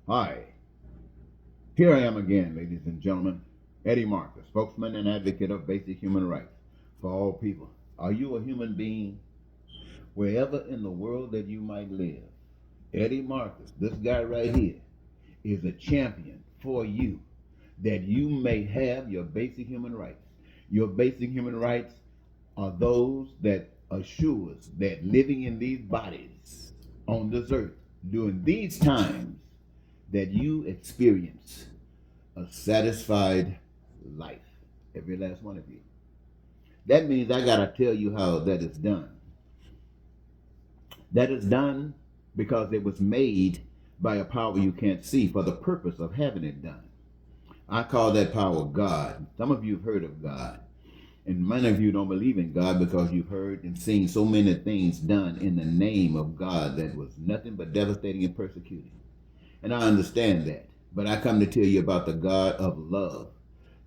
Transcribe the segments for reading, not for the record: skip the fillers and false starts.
Hi, here I am again, ladies and gentlemen. Eddie Marcus, spokesman and advocate of basic human rights for all people. Are you a human being? Wherever in the world that you might live, Eddie Marcus, this guy right here, is a champion for you that you may have your basic human rights. Your basic human rights are those that assures that living in these bodies on this earth during these times that you experience a satisfied life. Every last one of you. That means I got to tell you how that is done. That is done because it was made by a power you can't see for the purpose of having it done. I call that power God. Some of you have heard of God. And many of you don't believe in God because you've heard and seen so many things done in the name of God that was nothing but devastating and persecuting. And I understand that. But I come to tell you about the God of love,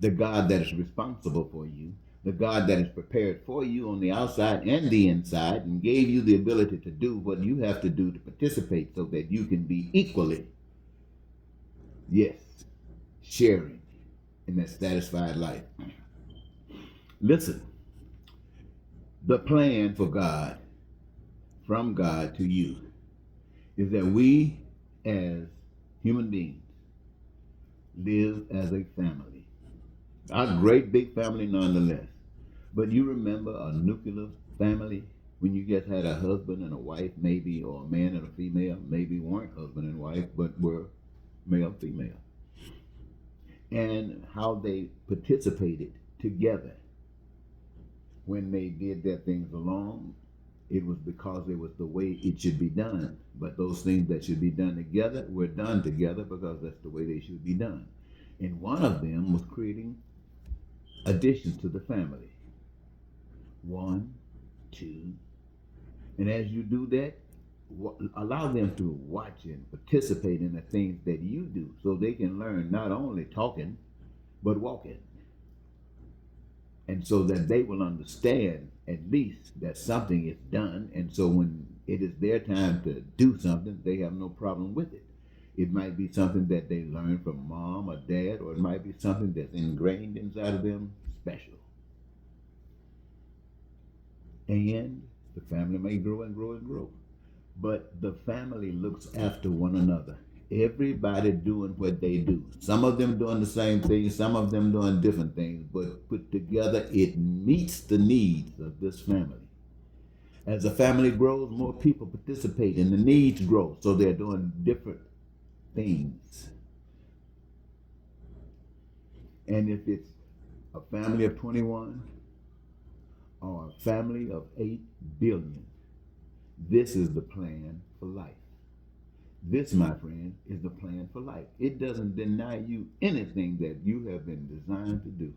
the God that is responsible for you, the God that is prepared for you on the outside and the inside, and gave you the ability to do what you have to do to participate so that you can be equally, yes, sharing in that satisfied life. Listen, the plan for God, from God to you, is that we as human beings live as a family. A great big family nonetheless. But you remember a nuclear family when you just had a husband and a wife, maybe, or a man and a female, maybe weren't husband and wife, but were male, female. And how they participated together when they did their things alone. It was because it was the way it should be done. But those things that should be done together were done together because that's the way they should be done. And one of them was creating additions to the family. One, two. And as you do that, allow them to watch and participate in the things that you do so they can learn not only talking, but walking. And so that they will understand at least that something is done. And so when it is their time to do something, they have no problem with it. It might be something that they learn from mom or dad, or it might be something that's ingrained inside of them special. And the family may grow and grow and grow. But the family looks after one another. Everybody doing what they do. Some of them doing the same thing, some of them doing different things, but put together, it meets the needs of this family. As the family grows, more people participate and the needs grow, so they're doing different things. And if it's a family of 21 or a family of 8 billion, this is the plan for life. This, my friend, is the plan for life. It doesn't deny you anything that you have been designed to do.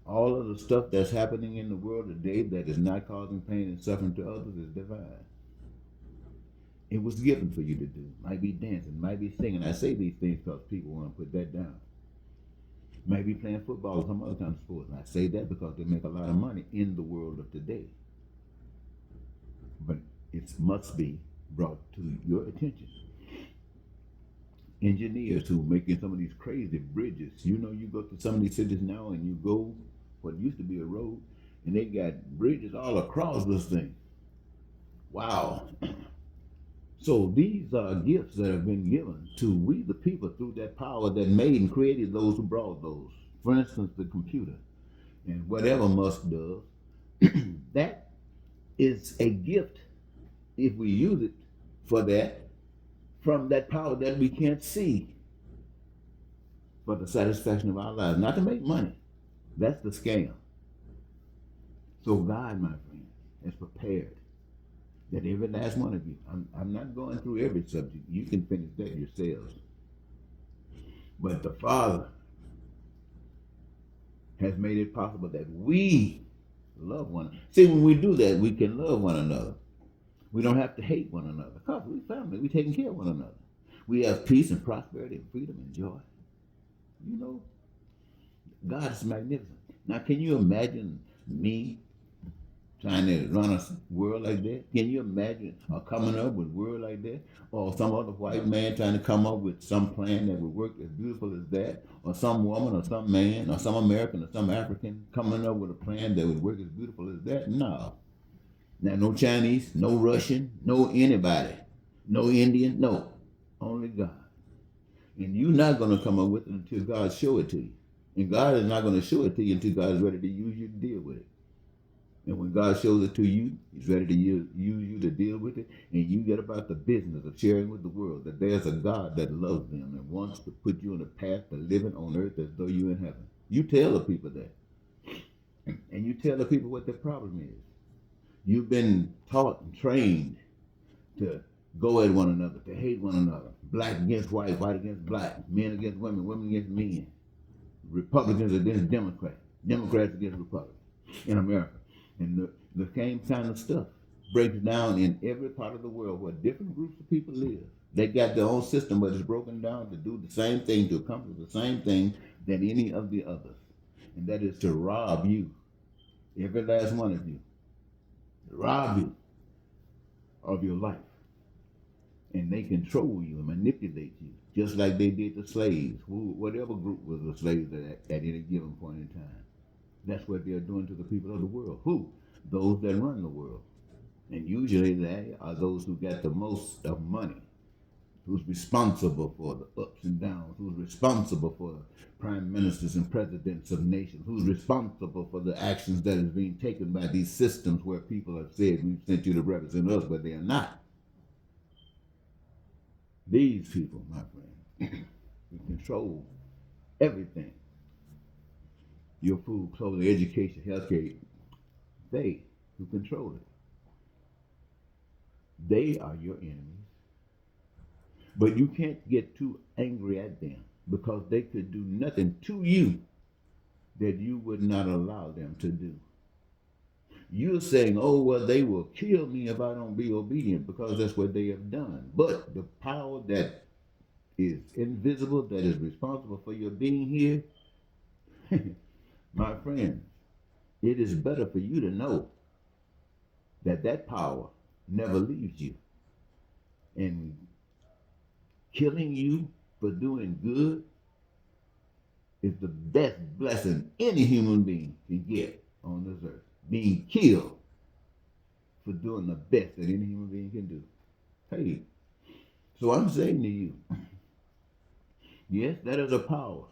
All of the stuff that's happening in the world today that is not causing pain and suffering to others is divine. It was given for you to do. Might be dancing, might be singing. I say these things because people want to put that down. Might be playing football or some other kind of sport. And I say that because they make a lot of money in the world of today. But it must be brought to your attention. Engineers who are making some of these crazy bridges. You know, you go to some of these cities now and you go what used to be a road, and they got bridges all across this thing. Wow. So these are gifts that have been given to we the people through that power that made and created those who brought those. For instance, the computer and whatever Musk does, that is a gift if we use it for that, from that power that we can't see, for the satisfaction of our lives, not to make money. That's the scam. So God, my friend, has prepared that every last one of you, I'm not going through every subject. You can finish that yourselves. But the Father has made it possible that we love one another. See, when we do that, we can love one another. We don't have to hate one another because we're family. We're taking care of one another. We have peace and prosperity and freedom and joy. You know, God is magnificent. Now, can you imagine me trying to run a world like that? Can you imagine coming up with a world like that? Or some other white man trying to come up with some plan that would work as beautiful as that? Or some woman or some man or some American or some African coming up with a plan that would work as beautiful as that? No. Now, no Chinese, no Russian, no anybody, no Indian, no. Only God. And you're not going to come up with it until God show it to you. And God is not going to show it to you until God is ready to use you to deal with it. And when God shows it to you, He's ready to use you to deal with it. And you get about the business of sharing with the world that there's a God that loves them and wants to put you on the path to living on earth as though you're in heaven. You tell the people that. And you tell the people what their problem is. You've been taught and trained to go at one another, to hate one another. Black against white, white against black, men against women, women against men. Republicans against Democrats, Democrats against Republicans in America. And the same kind of stuff breaks down in every part of the world where different groups of people live. They got their own system, but it's broken down to do the same thing, to accomplish the same thing than any of the others. And that is to rob you, every last one of you, rob you of your life. And they control you and manipulate you, just like they did the slaves, whatever group was the slaves at any given point in time. That's what they're doing to the people of the world. Who? Those that run the world. And usually they are those who got the most of money, who's responsible for the ups and downs, who's responsible for prime ministers and presidents of nations, who's responsible for the actions that is being taken by these systems where people have said, we've sent you to represent us, but they are not. These people, my friend, who control everything, your food, clothing, education, healthcare, they who control it. They are your enemies. But you can't get too angry at them because they could do nothing to you that you would not allow them to do. You're saying, oh, well, they will kill me if I don't be obedient because that's what they have done. But the power that is invisible, that is responsible for your being here, my friends, it is better for you to know that that power never leaves you. And killing you for doing good is the best blessing any human being can get on this earth. Being killed for doing the best that any human being can do. Hey, so I'm saying to you, yes, that is a power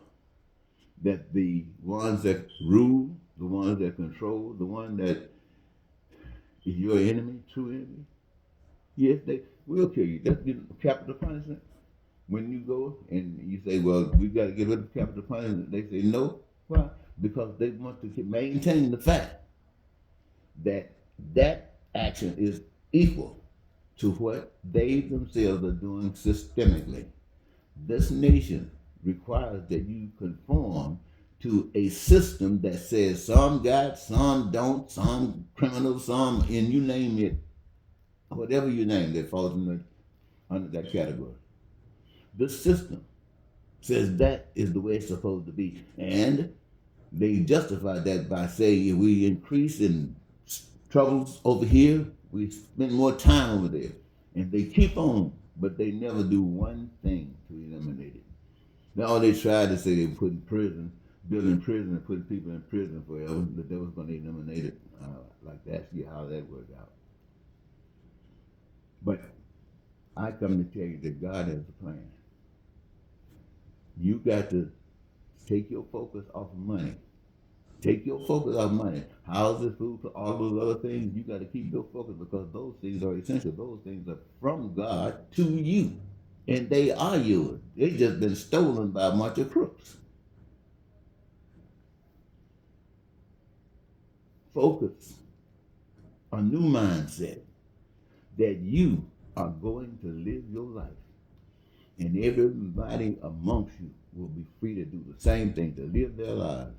that the ones that rule, the ones that control, the one that is your enemy, true enemy, yes, they will kill you. That's capital punishment. When you go and you say, well, we got to get rid of capital punishment, they say no. Why? Because they want to maintain the fact that that action is equal to what they themselves are doing systemically. This nation requires that you conform to a system that says some got, some don't, some criminals, some, and you name it, whatever you name that falls under that category. The system says that is the way it's supposed to be. And they justify that by saying if we increase in troubles over here, we spend more time over there. And they keep on, but they never do one thing to eliminate it. Now all they tried to say they put in prison, building prison and putting people in prison forever, that they was going to eliminate it. Like to ask you how that worked out. But I come to tell you that God has a plan. You got to take your focus off of money. Take your focus off money. Houses, food, all those other things, you got to keep your focus because those things are essential. Those things are from God to you. And they are yours. They just been stolen by a bunch of crooks. Focus. A new mindset that you are going to live your life. And everybody amongst you will be free to do the same thing, to live their lives.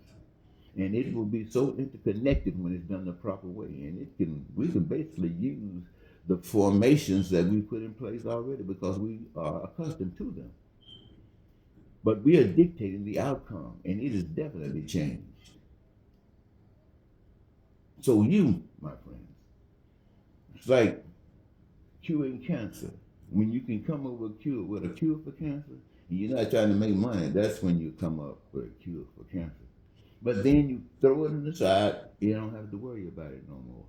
And it will be so interconnected when it's done the proper way. And we can basically use the formations that we put in place already because we are accustomed to them. But we are dictating the outcome, and it is definitely changed. So you, my friends, it's like curing cancer. When you can come up with a cure for cancer, and you're not trying to make money, that's when you come up with a cure for cancer. But then you throw it on the side, you don't have to worry about it no more.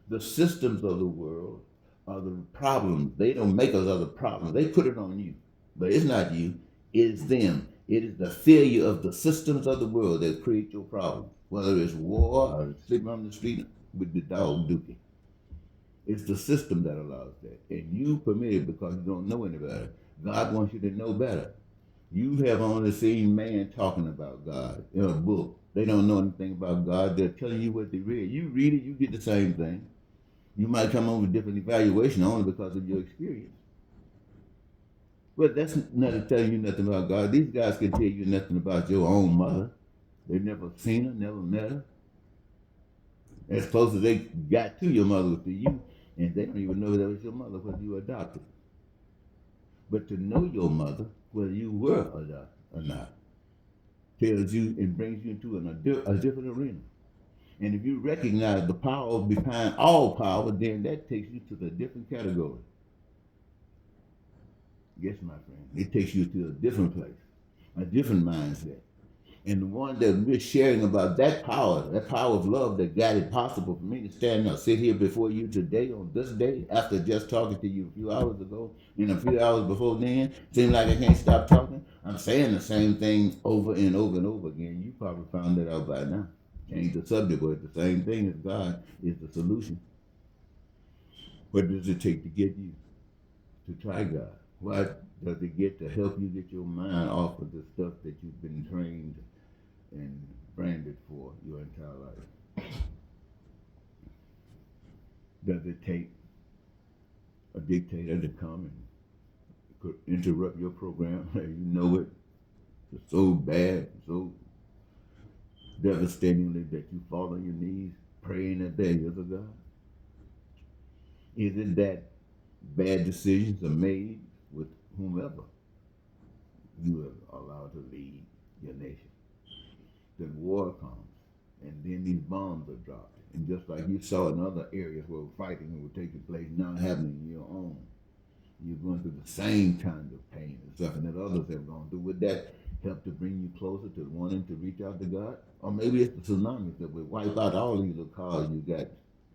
The systems of the world are the problems. They don't make us other problems. They put it on you. But it's not you, it is them. It is the failure of the systems of the world that create your problem. Whether it's war or sleeping on the street with the dog dookie. It's the system that allows that. And you permit it because you don't know any better. God wants you to know better. You have only seen man talking about God in a book. They don't know anything about God. They're telling you what they read. You read it, you get the same thing. You might come up with different evaluation only because of your experience. But that's not telling you nothing about God. These guys can tell you nothing about your own mother. They've never seen her, never met her. As close as they got to your mother was to you, and they don't even know that was your mother because you were adopted. But to know your mother, whether you were adopted or not, tells you and brings you into a different arena. And if you recognize the power behind all power, then that takes you to the different category. Yes, my friend, it takes you to a different place, a different mindset. And the one that we're sharing about that power of love that got it possible for me to stand up, sit here before you today on this day, after just talking to you a few hours ago, and a few hours before then, seems like I can't stop talking. I'm saying the same thing over and over and over again. You probably found that out by now. Change the subject, but the same thing as God is the solution. What does it take to get you to try God? What does it get to help you get your mind off of the stuff that you've been trained and branded for your entire life? Does it take a dictator to come and interrupt your program? You know it. It's so bad, so devastatingly that you fall on your knees praying that there is a God? Is it that bad decisions are made with whomever you have allowed to lead your nation? Then war comes, and then these bombs are dropped. And just like you saw in other areas where fighting was taking place, now happening in your own, you're going through the same kind of pain and suffering that others have gone through. Would that help to bring you closer to wanting to reach out to God? Or maybe it's the tsunamis that would wipe out all these little cars you got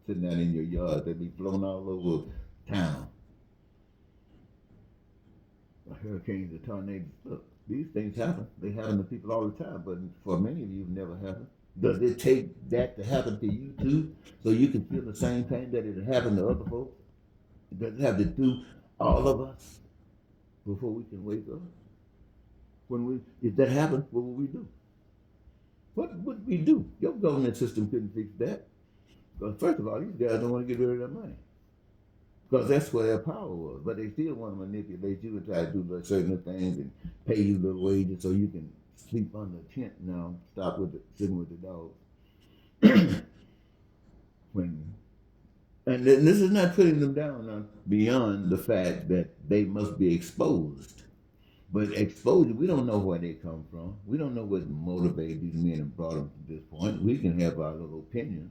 sitting out in your yard. They'd be flown all over town. Hurricanes, the tornadoes. Look, these things happen. They happen to people all the time, but for many of you, it never happened. Does it take that to happen to you too, so you can feel the same pain that it happened to other folks? Does it have to do all of us before we can wake up? If that happened, what would we do? What would we do? Your government system couldn't fix that. Because first of all, these guys don't want to get rid of their money. Because that's where their power was. But they still want to manipulate you and try to do certain things and pay you little wages so you can sleep under a tent now, stop sitting with the dogs. And this is not putting them down beyond the fact that they must be exposed. But exposure, we don't know where they come from. We don't know what motivated these men and brought them to this point. We can have our little opinions.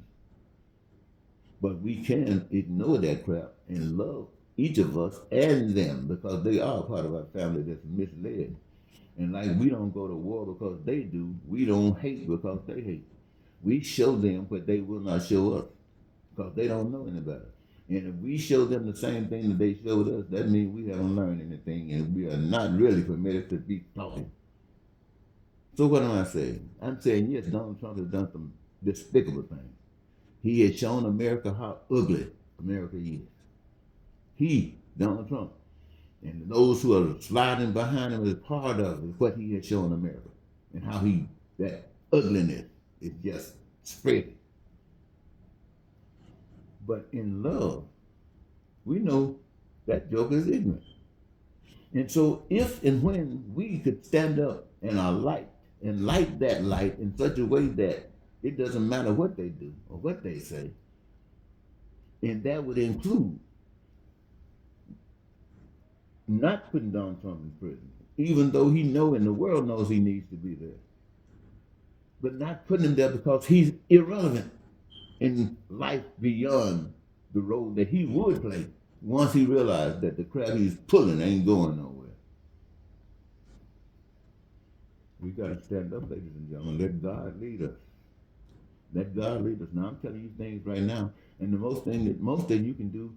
But we can ignore that crap and love each of us and them because they are part of our family that's misled. And like we don't go to war because they do, we don't hate because they hate. We show them what they will not show us because they don't know any better. And if we show them the same thing that they showed us, that means we haven't learned anything and we are not really permitted to be talking. So what am I saying? I'm saying, yes, Donald Trump has done some despicable things. He has shown America how ugly America is. He, Donald Trump, and those who are sliding behind him is part of what he has shown America and how that ugliness is just spreading. But in love, we know that joke is ignorant. And so if and when we could stand up and light that light in such a way that it doesn't matter what they do or what they say, and that would include not putting Donald Trump in prison, even though he knows and the world knows he needs to be there, but not putting him there because he's irrelevant. in life beyond the road that he would play once he realized that the crap he's pulling ain't going nowhere. We got to stand up, ladies and gentlemen. Let God lead us. Let God lead us. Now I'm telling you things right now, and the most thing you can do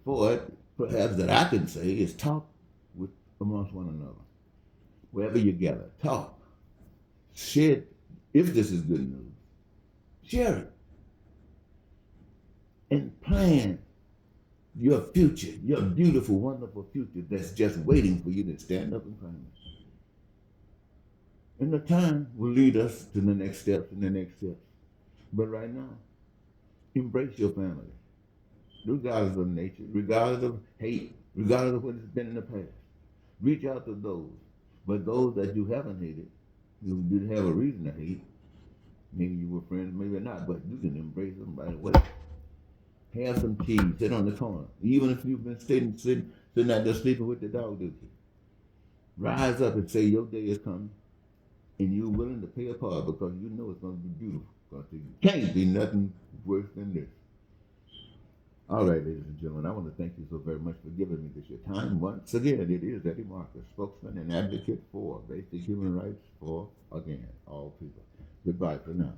for it, perhaps that I can say, is talk with amongst one another. Wherever you gather, talk. Share it. If this is good news, share it. And plan your future, your beautiful, wonderful future that's just waiting for you to stand up and claim it. And the time will lead us to the next steps and the next steps. But right now, embrace your family, regardless of nature, regardless of hate, regardless of what it's been in the past. Reach out to those. But those that you haven't hated, you didn't have a reason to hate. Maybe you were friends, maybe not, but you can embrace them right away. Have some cheese, sit on the corner. Even if you've been sitting out there sleeping with the dog duty. Rise up and say your day is coming. And you're willing to pay a part because you know it's going to be beautiful. Because it can't be nothing worse than this. All right, ladies and gentlemen, I want to thank you so very much for giving me this your time. Once again, it is Eddie Marcus, spokesman and advocate for basic human rights for, again, all people. Goodbye for now.